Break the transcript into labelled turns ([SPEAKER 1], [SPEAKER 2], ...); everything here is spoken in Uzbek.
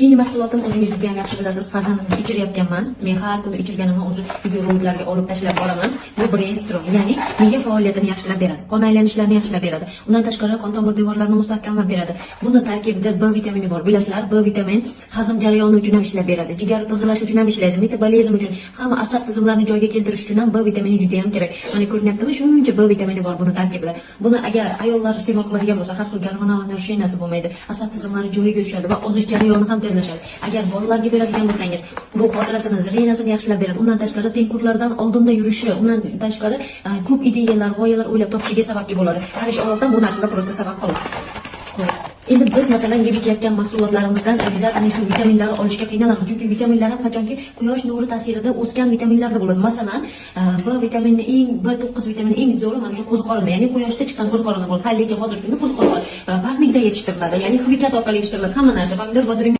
[SPEAKER 1] Keyingi mahsulotim o'zingiz juda ham yaxshi bilasiz, farzandimga ichirayotganman. Men har kuni ichirganimni o'zi videoroliklarga olib tashlab boraman. Bu Brainstorm, ya'ni miya faoliyatini yaxshilab beradi, qon aylanishlarini yaxshilab beradi. Undan tashqari qon tomir devorlarini mustahkamlab beradi. Buni tarkibida B vitamini bor. Bilasizlar, B vitamin hazm jarayoni uchun ham ishlab beradi. Jigarni tozalash uchun ham ishlaydi, metabolizm uchun, hamma asab tizimlarini joyiga keltirish uchun ham B vitamini juda ham kerak. Mana ko'rinyaptimi, shuncha B vitamini bor buni tarkibida. Buni agar ayollar iste'mol qiladigan bo'lsa, har xil gormonal narusheniyasi bo'lmaydi. Asab tizimlari joyiga tushadi va ozish jarayoni ham tezlashadi. Agar bolalarga beradigan bo'lsangiz, bu xotirasini, zirriyasini yaxshilab beradi. Undan tashqari tengqurlardan oldinda yurishi, undan tashqari ko'p ideyalar, g'oyalar o'ylab topishiga sababchi bo'ladi. Qarish oldindan bu narsalar просто sabab qoladi. Endi biz masalan yeb ichayotgan mahsulotlarimizdan obязательно shu vitaminlarni olishga qiynalamiz. Chunki vitaminlar ham qachonki quyosh nuri ta'sirida o'sgan vitaminlarda bo'ladi. Masalan, B vitamini B9 vitamini eng zo'ri mana shu qo'ziqorinda, ya'ni quyoshda chiqqan qo'ziqorinda bo'ladi. Lekin hozirgi kunda qo'ziqorin parnikda yetishtiriladi, ya'ni hvikat orqali yetishtiriladi hamma narsa. Pomidor, bodring